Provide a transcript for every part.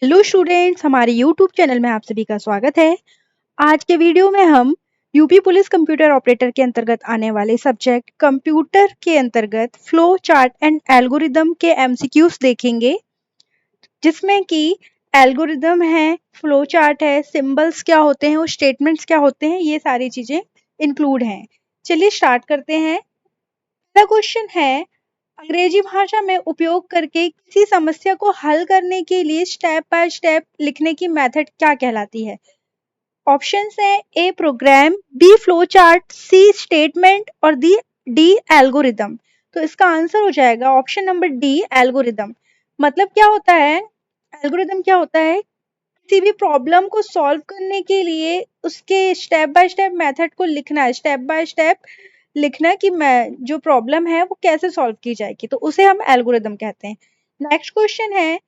Hello students, हमारे YouTube channel में आप सभी का स्वागत है। आज के वीडियो में हम यूपी पुलिस कंप्यूटर ऑपरेटर के अंतर्गत आने वाले सब्जेक्ट कंप्यूटर के अंतर्गत फ्लो चार्ट एंड एल्गोरिदम के एमसीक्यूज देखेंगे, जिसमें कि एल्गोरिदम है, फ्लो चार्ट है, सिंबल्स क्या होते हैं और स्टेटमेंट्स क्या होते हैं, ये सारी चीजें इंक्लूड हैं। चलिए स्टार्ट करते हैं। पहला क्वेश्चन है, अंग्रेजी भाषा में उपयोग करके किसी समस्या को हल करने के लिए स्टेप बाय स्टेप लिखने की मेथड क्या कहलाती है? ऑप्शंस है A program, B flow chart, C statement और डी एल्गोरिदम। तो इसका आंसर हो जाएगा ऑप्शन नंबर डी एल्गोरिदम। मतलब क्या होता है, एल्गोरिदम क्या होता है, किसी भी प्रॉब्लम को सॉल्व करने के लिए उसके स्टेप बाय स्टेप मेथड को लिखना है, स्टेप बाय स्टेप लिखना कि मैं जो प्रॉब्लम है वो कैसे सॉल्व की जाएगी, तो उसे हम एल्गोरिदम कहते हैं। नेक्स्ट क्वेश्चन है,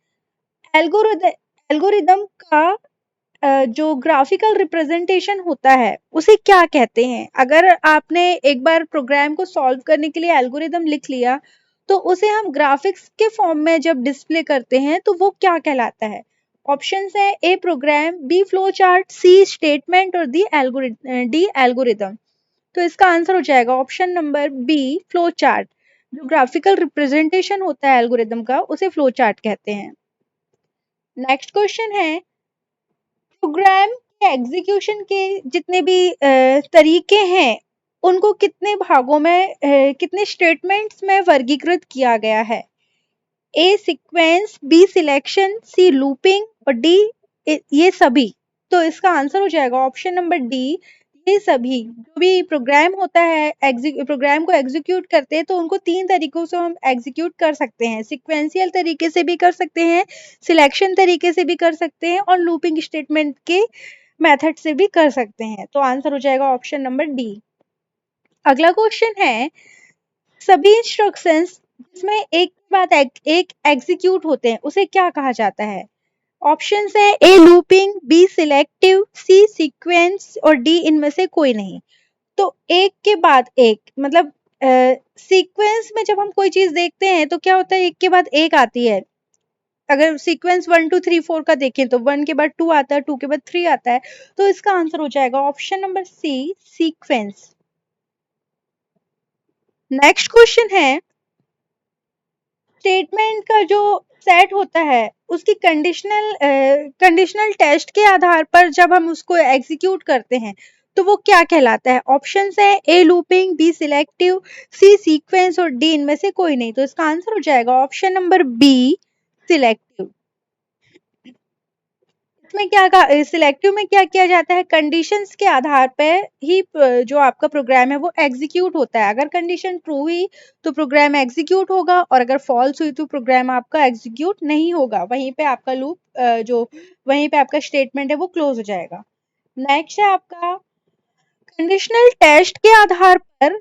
एल्गोरिदम एल्गोरिदम का जो ग्राफिकल रिप्रेजेंटेशन होता है उसे क्या कहते हैं? अगर आपने एक बार प्रोग्राम को सॉल्व करने के लिए एल्गोरिदम लिख लिया तो उसे हम ग्राफिक्स के फॉर्म में जब डिस्प्ले करते हैं तो वो क्या कहलाता है? ऑप्शंस है A program, B flow chart, C statement और डी एल्गोरिदम। तो इसका आंसर हो जाएगा option number B flow chart. जो ग्राफिकल रिप्रेजेंटेशन होता है एल्गोरिदम का उसे फ्लो चार्ट कहते हैं। नेक्स्ट क्वेश्चन है, प्रोग्राम के एग्जीक्यूशन के जितने भी तरीके हैं उनको कितने भागों में कितने स्टेटमेंट्स में वर्गीकृत किया गया है? ए सीक्वेंस, बी सिलेक्शन, सी लूपिंग और डी ये सभी। तो इसका आंसर हो जाएगा ऑप्शन नंबर डी ये सभी। जो भी प्रोग्राम होता है, प्रोग्राम को एग्जीक्यूट करते हैं तो उनको तीन तरीकों से हम एग्जीक्यूट कर सकते हैं। सिक्वेंशियल तरीके से भी कर सकते हैं, सिलेक्शन तरीके से भी कर सकते हैं और लूपिंग स्टेटमेंट के मेथड से भी कर सकते हैं। तो आंसर हो जाएगा ऑप्शन नंबर डी। अगला क्वेश्चन है, सभी इंस्ट्रक्शंस जिसमें एक के बाद एक एग्जीक्यूट होते हैं उसे क्या कहा जाता है? ऑप्शंस है ए looping, B selective, C sequence और डी इनमें से कोई नहीं। तो एक के बाद एक मतलब सीक्वेंस में जब हम कोई चीज देखते हैं तो क्या होता है, एक के बाद एक आती है। अगर सीक्वेंस 1 2 3 4 का देखें तो 1 के बाद 2 आता है, 2 के बाद 3 आता है। तो इसका आंसर हो जाएगा option number C sequence. Next question है, स्टेटमेंट का जो सेट होता है उसकी कंडीशनल टेस्ट के आधार पर जब हम उसको एग्जीक्यूट करते हैं तो वो क्या कहलाता है? ऑप्शंस है ए looping, B selective, C sequence और डी इनमें से कोई नहीं। तो इसका आंसर हो जाएगा ऑप्शन नंबर बी सिलेक्टिव। इसमें क्या सिलेक्टिव में क्या किया जाता है, कंडीशंस के आधार पर ही जो आपका प्रोग्राम है वो एग्जीक्यूट होता है। अगर कंडीशन ट्रू हुई तो प्रोग्राम एग्जीक्यूट होगा और अगर फॉल्स हुई तो प्रोग्राम आपका एग्जीक्यूट नहीं होगा, वहीं पे आपका लूप जो वहीं पे आपका स्टेटमेंट है वो क्लोज हो जाएगा। नेक्स्ट है आपका, कंडीशनल टेस्ट के आधार पर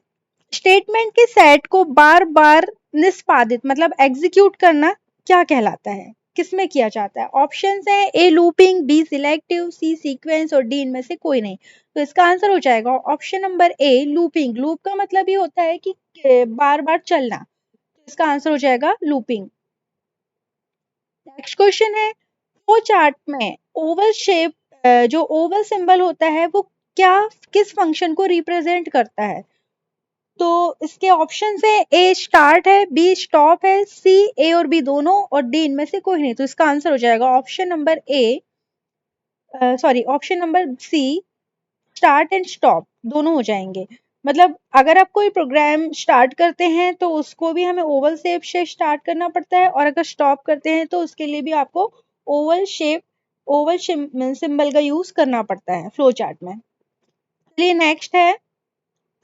स्टेटमेंट के सेट को बार बार निष्पादित मतलब एग्जीक्यूट करना क्या कहलाता है, किसमें किया जाता है? ऑप्शंस है ए looping, B selective, C sequence और डी इनमें से कोई नहीं। तो इसका आंसर हो जाएगा ऑप्शन नंबर ए लूपिंग। लूप का मतलब ये होता है कि बार बार चलना। तो इसका आंसर हो जाएगा लूपिंग। नेक्स्ट क्वेश्चन है, फ्लो चार्ट में ओवल शेप जो ओवल सिंबल होता है वो क्या किस फंक्शन को रिप्रेजेंट करता है? तो इसके ऑप्शन है ए स्टार्ट है, बी स्टॉप है, सी ए और बी दोनों और डी इनमें से कोई नहीं। तो इसका आंसर हो जाएगा option number A option number C start and stop दोनों हो जाएंगे। मतलब अगर आप कोई प्रोग्राम स्टार्ट करते हैं तो उसको भी हमें ओवल शेप से स्टार्ट करना पड़ता है और अगर स्टॉप करते हैं तो उसके लिए भी आपको ओवल सिंबल का यूज करना पड़ता है फ्लो चार्ट में। चलिए नेक्स्ट है,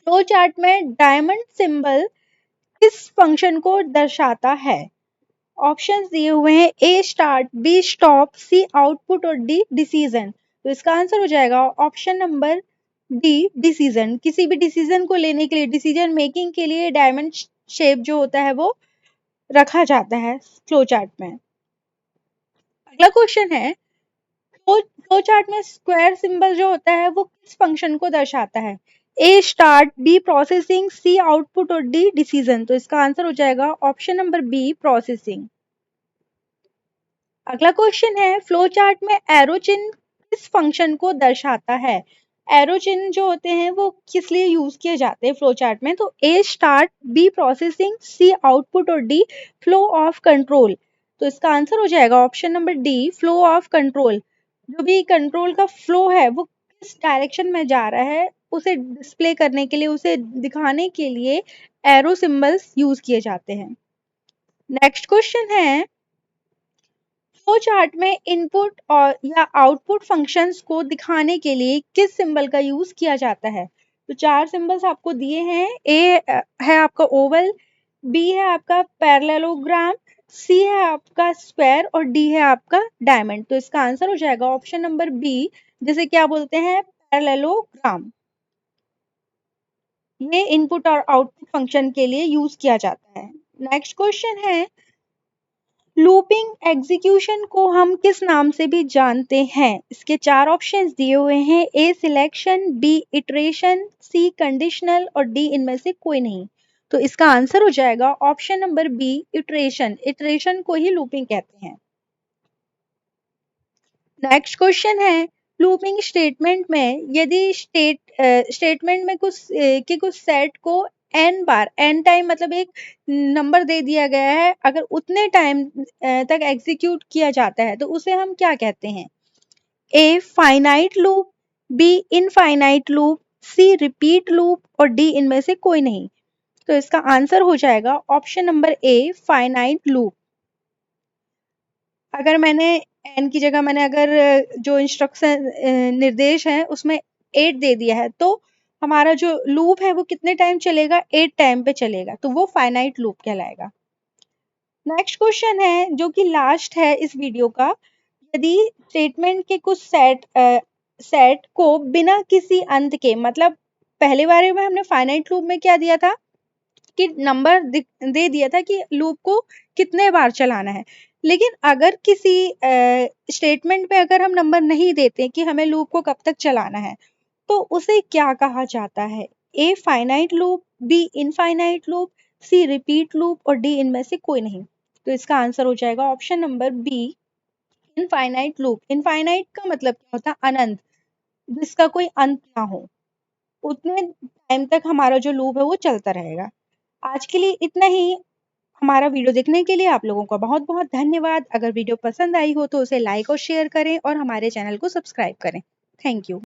फ्लो चार्ट में डायमंड सिंबल किस फंक्शन को दर्शाता है? ऑप्शंस दिए हुए हैं A start, B stop, C output और डी डिसीजन। तो इसका आंसर हो जाएगा ऑप्शन नंबर डी डिसीजन। किसी भी डिसीजन को लेने के लिए, डिसीजन मेकिंग के लिए डायमंड शेप जो होता है वो रखा जाता है फ्लो चार्ट में। अगला क्वेश्चन है, फ्लो चार्ट में स्क्वायर सिंबल जो होता है वो किस फंक्शन को दर्शाता है? ए स्टार्ट, बी प्रोसेसिंग, सी आउटपुट और डी डिसीजन। तो इसका आंसर हो जाएगा ऑप्शन नंबर बी प्रोसेसिंग। अगला क्वेश्चन है, फ्लो चार्ट में एरो चिन्ह किस फंक्शन को दर्शाता है? एरो चिन्ह जो होते हैं वो किस लिए यूज किए जाते हैं फ्लो चार्ट में? तो ए स्टार्ट, बी प्रोसेसिंग, सी आउटपुट और डी फ्लो ऑफ कंट्रोल। तो इसका आंसर हो जाएगा option number D, flow of control. जो भी कंट्रोल का फ्लो है वो किस डायरेक्शन में जा रहा है उसे डिस्प्ले करने के लिए, उसे दिखाने के लिए एरो सिंबल्स यूज किए जाते हैं। नेक्स्ट क्वेश्चन है, फ्लो चार्ट में इनपुट और या आउटपुट फंक्शंस को दिखाने के लिए किस सिंबल का यूज किया जाता है? तो चार सिंबल्स आपको दिए हैं। ए है आपका ओवल, बी है आपका पैरेललोग्राम, सी है आपका स्क्वायर और डी है आपका डायमंड। तो इसका आंसर हो जाएगा ऑप्शन नंबर बी, जिसे क्या बोलते हैं? पैरेललोग्राम। ये इनपुट और आउटपुट फंक्शन के लिए यूज किया जाता है। नेक्स्ट क्वेश्चन है, लूपिंग एग्जीक्यूशन को हम किस नाम से भी जानते हैं? इसके चार ऑप्शंस दिए हुए हैं। A selection, B iteration, C conditional और डी इनमें से कोई नहीं। तो इसका आंसर हो जाएगा option number B, iteration. Iteration को ही लूपिंग कहते हैं। नेक्स्ट क्वेश्चन है, लूपिंग स्टेटमेंट में यदि स्टेटमेंट में कुछ सेट को n बार, n टाइम मतलब एक नंबर दे दिया गया है, अगर उतने टाइम तक एग्जीक्यूट किया जाता है तो उसे हम क्या कहते हैं? A finite loop, B infinite loop, C repeat loop और डी इनमें से कोई नहीं। तो इसका आंसर हो जाएगा option number A, finite loop. अगर मैंने एन की जगह मैंने अगर जो इंस्ट्रक्शन निर्देश है उसमें 8 दे दिया है, तो हमारा जो लूप है वो कितने टाइम चलेगा? 8 टाइम पे चलेगा, तो वो फाइनाइट लूप कहलाएगा। नेक्स्ट क्वेश्चन है जो कि लास्ट है इस वीडियो का, यदि स्टेटमेंट के कुछ सेट को बिना किसी अंत के, मतलब पहले बारे में हमने फाइनाइट लूप में क्या दिया था कि नंबर दे दिया था कि लूप को कितने बार चलाना है, लेकिन अगर किसी स्टेटमेंट में अगर हम नंबर नहीं देते कि हमें लूप को कब तक चलाना है, तो उसे क्या कहा जाता है? A finite loop, B infinite loop, C repeat loop और डी इनमें से कोई नहीं। तो इसका आंसर हो जाएगा option number B, infinite loop. Infinite का मतलब क्या होता है? अनंत, जिसका कोई अंत ना हो, उतने टाइम तक हमारा जो लूप है वो चलता रहेगा। आज के लिए इतना ही। हमारा वीडियो देखने के लिए आप लोगों का बहुत बहुत धन्यवाद। अगर वीडियो पसंद आई हो तो उसे लाइक और शेयर करें और हमारे चैनल को सब्सक्राइब करें। Thank you.